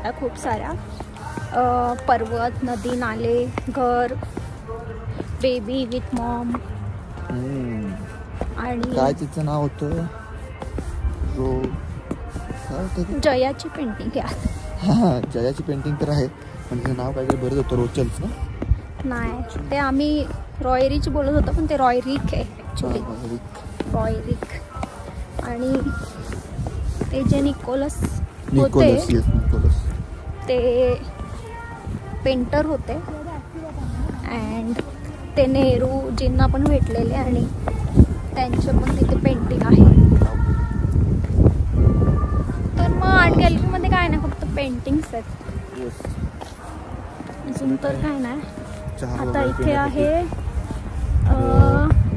आहे खूप साऱ्या. पर्वत, नदी, नाले, घर, बेबी विथ मॉम. आणि काय तिचं नाव होतं, जयाची पेंटिंग आहे. हा, जयाची पेंटिंग तर आहे, पण तिचं नाव काहीतरी बरंच होतं, रोचल्स ना? नाही, ते आम्ही रॉय रिच बोलत होतो, पण ते रॉय रिक आहे ॲक्च्युली. रॉय रिक. आणि ते जे निकोलस होते ते पेंटर होते. अँड ते नेहरूजींना पण भेटलेले आणि त्यांचे पण तिथे पेंटिंग आहे. तर मग आर्ट गॅलरीमध्ये काय नाही, फक्त पेंटिंग्स आहेत, अजून तर काय नाही. आता इथे आहे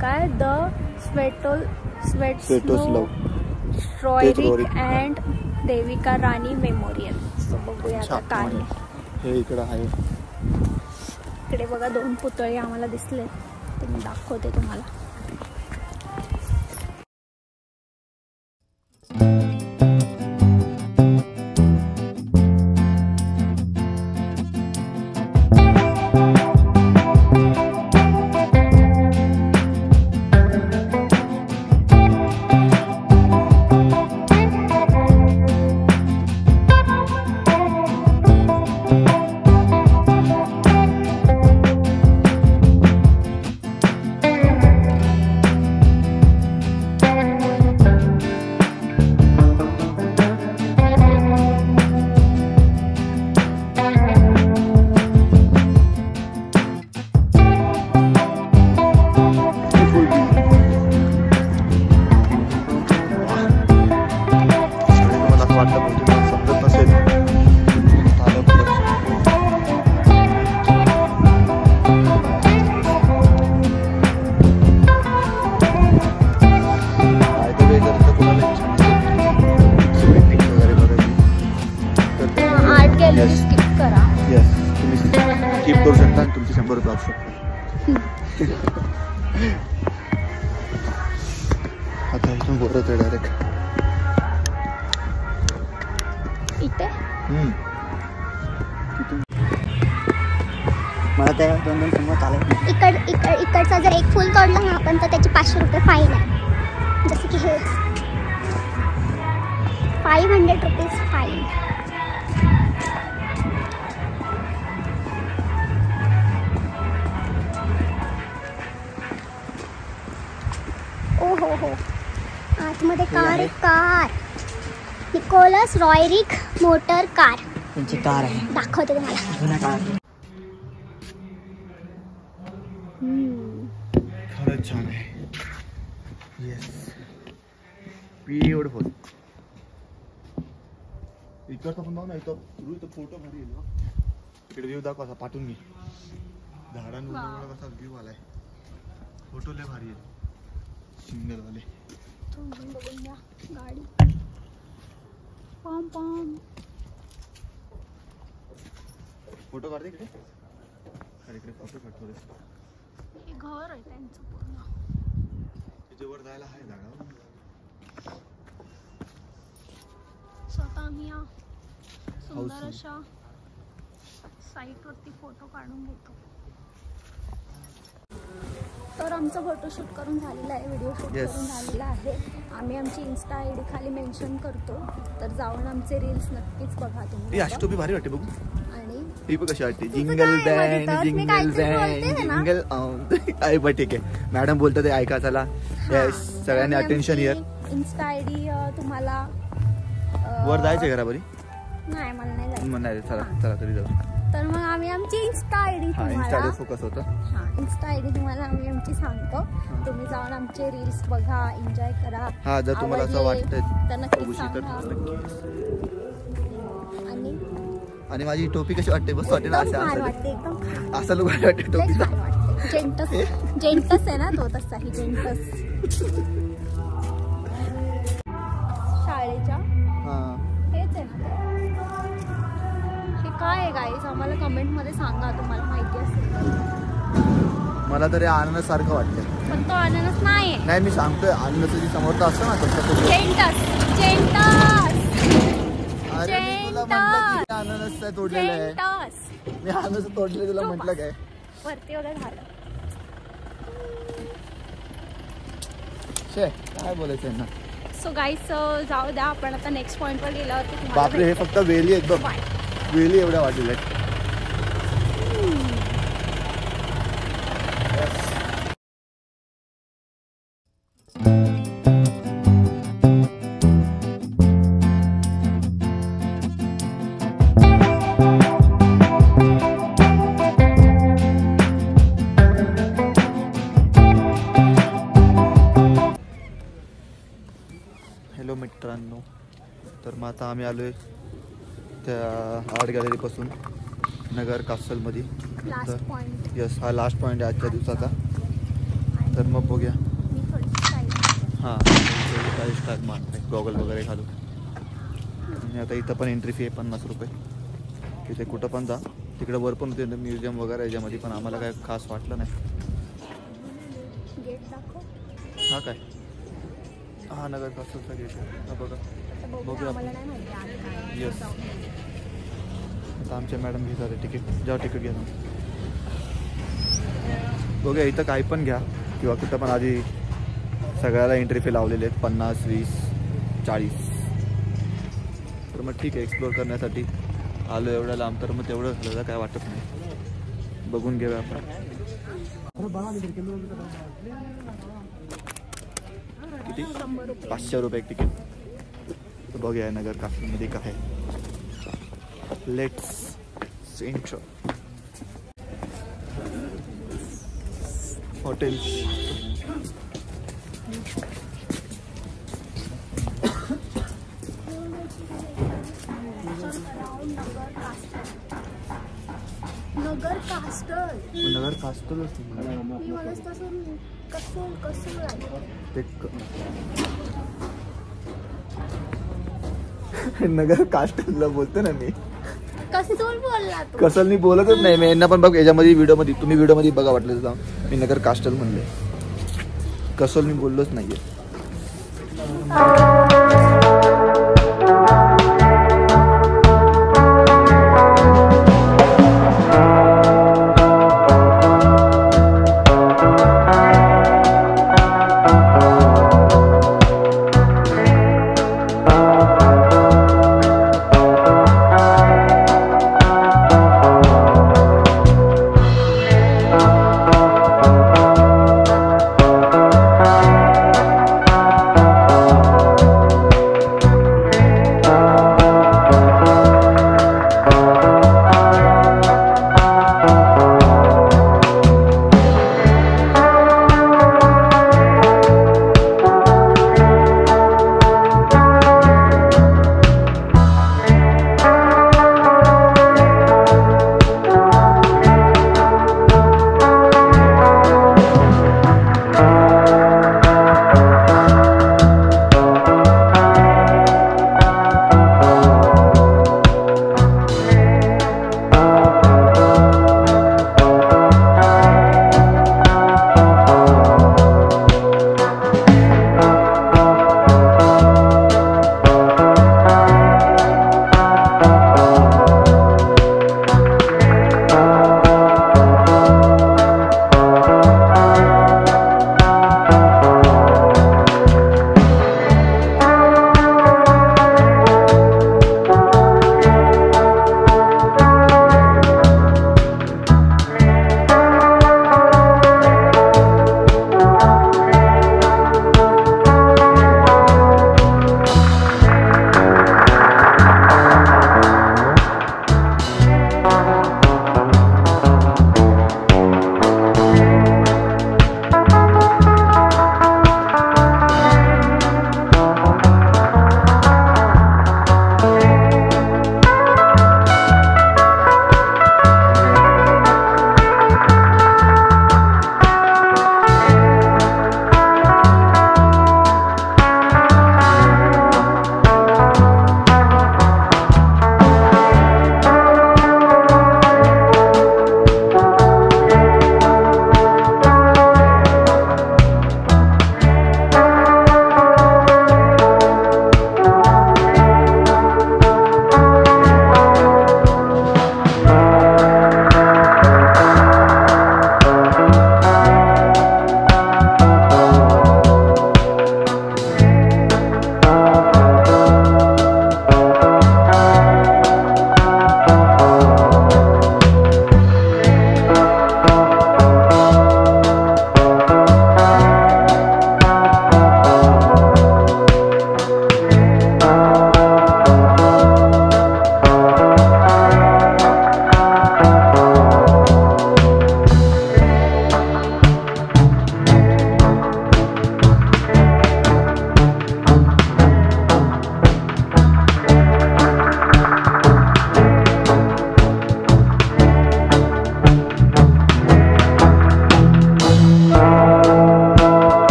काय, the Svetoslav and Devika Rani memorial. So बघूया आता काय हे इकडे आहे. इकडे बघा 2 पुतळे आम्हाला दिसले, ते मी दाखवते तुम्हाला. आता इथून बोलत आहे डायरेक्ट इथे. मला त्या 2-2 समोर चालेल. इकडचा जर एक फुल तोडलं ना आपण तर त्याची 500 रुपये फाईन आहे. जसं की हे 500 रुपीज फाईन. ओ हो हो, आतमध्ये कार कार निकोलस रॉय रिक मोटर कार. त्यांची कार आहे, दाखवते तुम्हाला. जुना कार. खरंच छान आहे. Yes, beautiful. इकडचा पण बघ ना, इथं फोटो भारी येईल. इकडे व्ह्यू दाखव, असा पाठवून घे. झाडांवर कसा व्ह्यू आलाय, फोटो लय भारी आहे. सिग्नल वाले बघून घ्या गाडी. पॉम पॉम. फोटो काढते इकडे. इकडे फोटो काढतो. हे घर आहे त्यांचं पूर्ण. त्याच्यावर जायला आहे जागा. स्वतः आम्ही या सुंदर अशा साईट वरती फोटो काढून घेतो. तर आमचं फोटोशूट करून झालेलं आहे, व्हिडिओ शूट करून झालेला आहे. आम्ही आमची इन्स्टा आयडी खाली मेन्शन करतो, तर जाऊन आमचे रील्स नक्कीच बघा तुम्ही. अशी टोपी भारी वाटते बघू. आणि ही बघ कशी वाटते, jingle band jingle band jingle. आहे बट ठीक आहे, मॅडम बोलतात ते ऐका. चला सगळ्यांनी अटेन्शन हिअर. इन्स्टा आयडी तुम्हाला वर जायचं घराबरी. नाही, मला नाही जायचं. नाही, चला चला तरी जाऊ. तर मग आम्ही आमची इन्स्टा आयडी तुम्हाला फोकस होतं. हां, इन्स्टा आयडी तुम्हाला आम्ही आमची सांगतो. तुम्ही जाऊन आमचे रील्स बघा, एन्जॉय करा. हा, जर तुम्हाला असं वाटतं तर नक्कीच सांगा. आणि माझी टोपी कशी वाटते? बस वाटते ना, एकदम असं लोक वाटते टोपी. जेंटस आहे ना तो, तसा ही जेंटस शाळेच्या हेच आहे ना. हे काय आहे गाईज, आम्हाला कमेंट मध्ये सांगा तुम्हाला माहिती असेल. मला तरी अननस सारखं वाटतं, पण तो अननस नाही. नाही, मी सांगतोय अननस जी समोरचं असतं ना तसं. जेंटस जेंटस अरे मी तुला म्हटलं की अननस तोडलेलं आहे. मी अननस तोडले तुला म्हटलं काय. वरती वगैरे झालं. काय बोलायचं ना. सो गाईस जाऊ द्या, आपण आता नेक्स्ट पॉइंट वर गेल्यावरती बापरे हे फक्त वेली आहेत बघ. वेली एवढ्या वाटलेल्या आहेत. हॅलो मित्रांनो, तर मग आता आम्ही आलोय त्या आर्ट गॅलरीपासून नगर कासलमध्ये. तर यस, हा लास्ट पॉईंट आहे आजच्या दिवसाचा. तर मग बघूया. हां स्टाईल मारते, गॉगल वगैरे घालून. आणि आता इथं पण एंट्री फी आहे 50 रुपये. तिथे कुठं पण जा, तिकडं वर पण होते म्युझियम वगैरे याच्यामध्ये, पण आम्हाला काय खास वाटलं नाही. हा काय, हा नगर कासलचा गेट आहे. हा बघा, बघूया आपण. येस, आता आमच्या मॅडम घेतात तिकीट. जेव्हा तिकीट घ्या बघूया. इथं काही पण घ्या किंवा कुठं पण, आधी सगळ्याला एंट्री फी लावलेले आहेत 50, 20, 40. तर मग ठीक आहे, एक्सप्लोअर करण्यासाठी आलो एवढं लांब, तर मग तेवढं झालं काय वाटत नाही. बघून घेऊया आपण. किती? 500 रुपये एक तिकीट. तर बघूया नगर कासलमध्ये काय आहे. Let's enter. Hotels. Naggar castle. Naggar कास्टलच नगर कास्टलला बोलतो ना मी. कसोल बोलला तू. कसं मी बोलतच नाही. मी यांना पण बघ याच्यामध्ये व्हिडिओमध्ये, तुम्ही व्हिडिओमध्ये बघा वाटलं तर मी नगर कास्टल म्हणले. कसोल मी बोललोच नाहीये.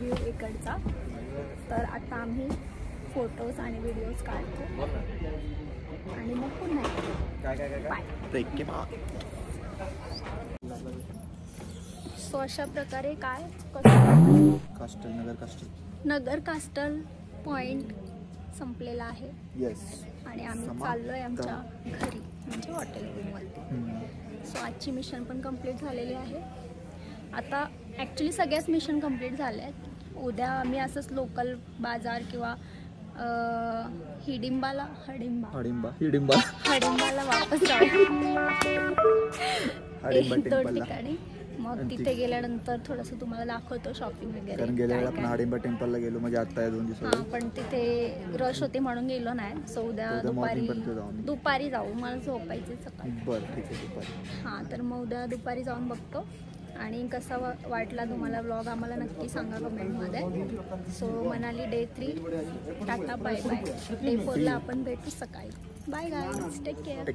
व्ह्यू इकडचा. तर आता आम्ही फोटोज आणि व्हिडिओज काढतो आणि मग पुन्हा बाय. सो अशा प्रकारे नगर कास्टल पॉइंट संपलेला आहे. आणि आम्ही चाललोय आमच्या घरी म्हणजे हॉटेल रूमवरती. सो आजची मिशन पण कंप्लीट झालेली आहे. आता ॲक्च्युली सगळ्याच मिशन कंप्लीट झाल्या आहेत. उद्या आम्ही असंच लोकल बाजार किंवा हिडिंबाला वापस जाऊ 1-2 ठिकाणी. मग तिथे गेल्यानंतर थोडंसं तुम्हाला दाखवतो शॉपिंग वगैरे. कारण गेल्या वेळेला आपण हाडिंबा टेम्पलला गेलो म्हणजे आता या 2 दिवसात. पण तिथे रश होते म्हणून गेलो नाही. सो उद्या दुपारी जाऊ. मला झोपायचे सकाळी. बरं ठीक आहे दुपारी. हां तर मग उद्या दुपारी जाऊन बघतो. आणि कसा वाटला तुम्हाला व्लॉग आम्हाला नक्की सांगा कमेंटमध्ये. So Manali day 3 tata bye bye. Day 4ला आपण भेटू सकाळी. Bye guys, take care.